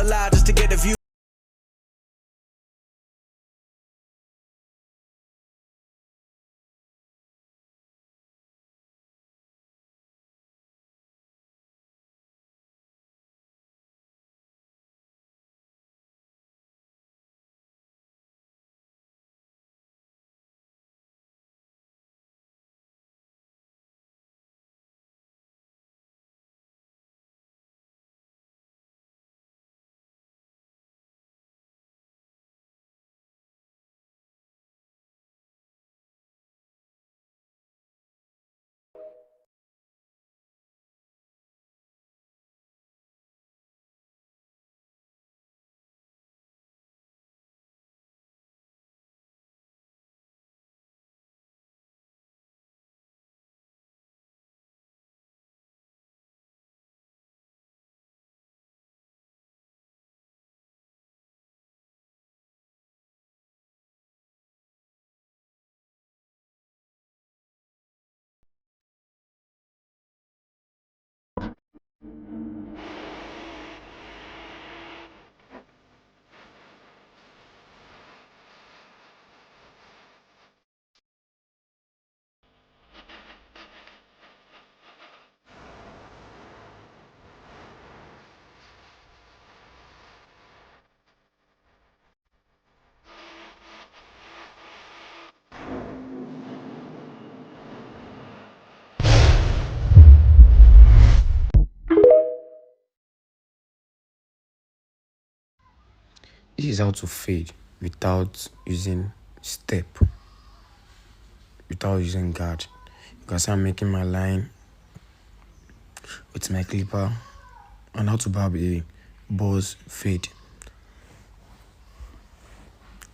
lie just to get a view. This is how to fade without using step, without using guard. You can see I'm making my line with my clipper and how to barb a buzz fade.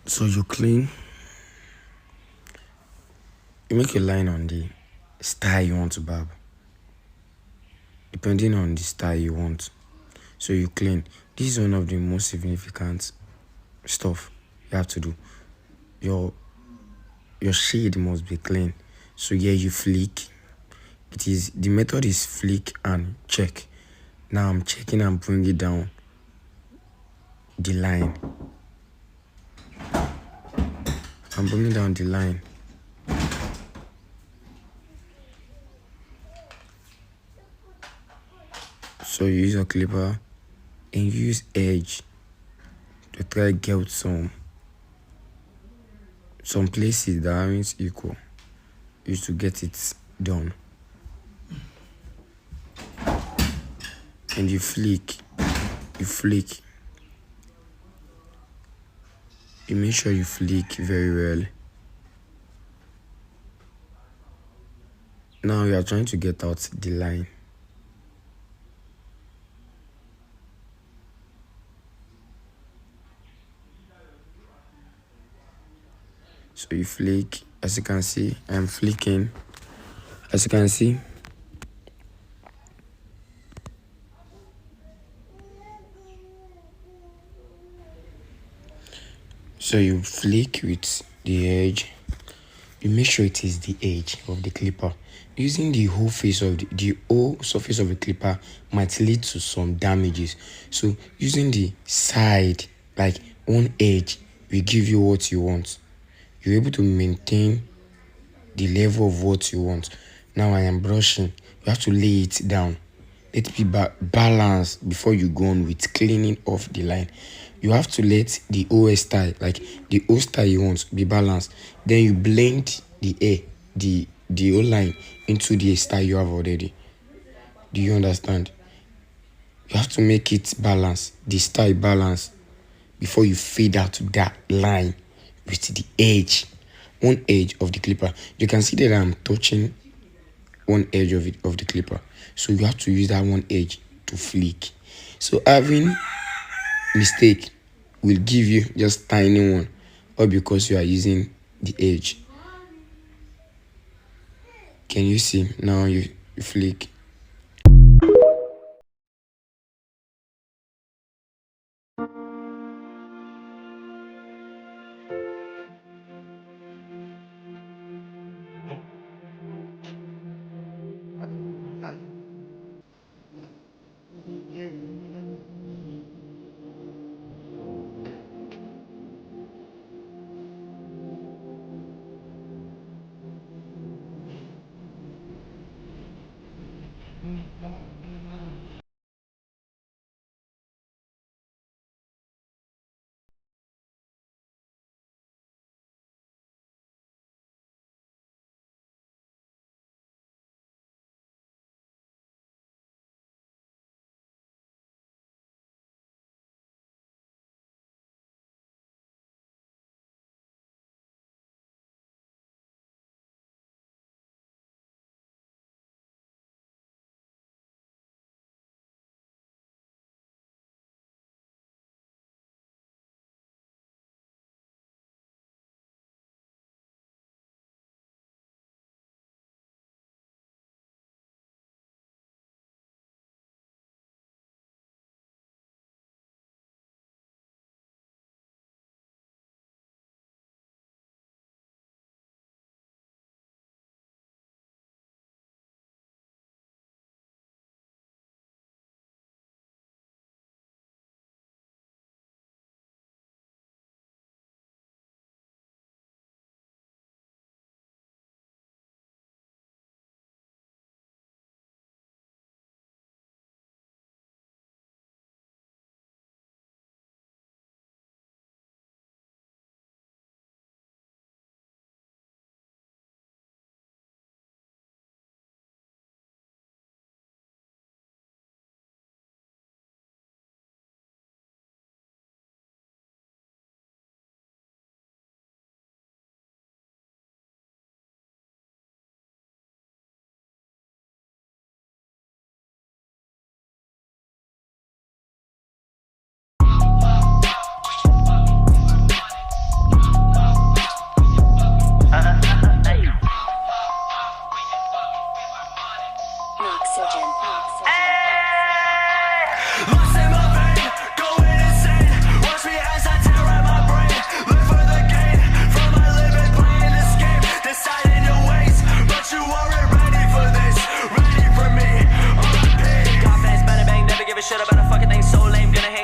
So you clean, you make a line on the style you want to barb, depending on the style you want. So you clean. This is one of the most significant stuff you have to do. Your shade must be clean. So here you flick. The method is flick and check. Now I'm checking and bringing down the line. I'm bringing down the line. So you use a clipper and use edge to try get some places that aren't equal. Is to get it done. And you flick. You make sure you flick very well. Now you are trying to get out the line. So you flick. As you can see, I'm flicking. As you can see, so you flick with the edge. You make sure it is the edge of the clipper. Using the whole face of the whole surface of the clipper might lead to some damages. So using the side, like one edge, will give you what you want. You're able to maintain the level of what you want. Now I am brushing. You have to lay it down. Let it be balanced before you go on with cleaning off the line. You have to let the whole style, like the whole style you want, be balanced. Then you blend the whole line into the style you have already. Do you understand? You have to make it balanced, the style balance, before you fade out that line with the edge, one edge of the clipper. You can see that I'm touching one edge of the clipper. So you have to use that one edge to flick. So having mistake will give you just tiny one, or because you are using the edge. Can you see? Now you flick.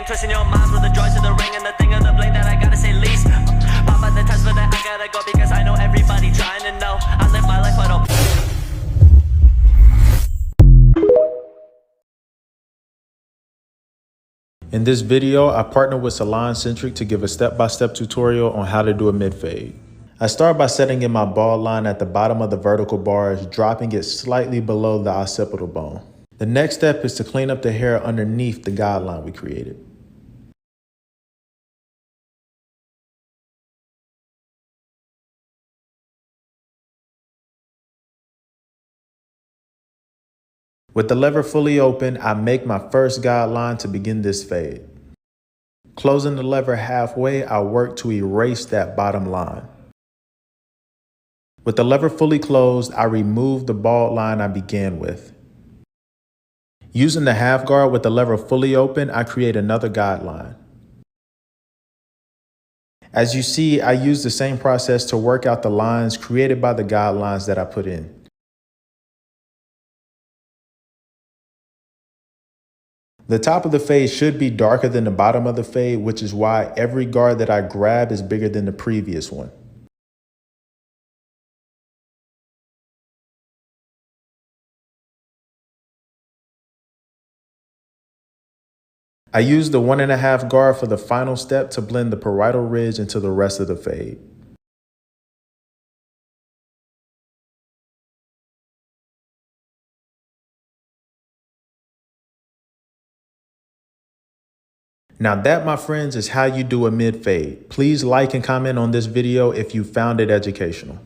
Twisting your minds with the joys of the ring and the thing of the blade that I gotta say least. Pop out the test for that, I gotta go because I know everybody trying to know. I live my life, I don't. In this video, I partnered with Salon Centric to give a step-by-step tutorial on how to do a mid-fade. I start by setting in my bald line at the bottom of the vertical bars, dropping it slightly below the occipital bone. The next step is to clean up the hair underneath the guideline we created. With the lever fully open, I make my first guideline to begin this fade. Closing the lever halfway, I work to erase that bottom line. With the lever fully closed, I remove the bald line I began with. Using the half guard with the lever fully open, I create another guideline. As you see, I use the same process to work out the lines created by the guidelines that I put in. The top of the fade should be darker than the bottom of the fade, which is why every guard that I grab is bigger than the previous one. I use the 1.5 guard for the final step to blend the parietal ridge into the rest of the fade. Now that, my friends, is how you do a mid fade. Please like and comment on this video if you found it educational.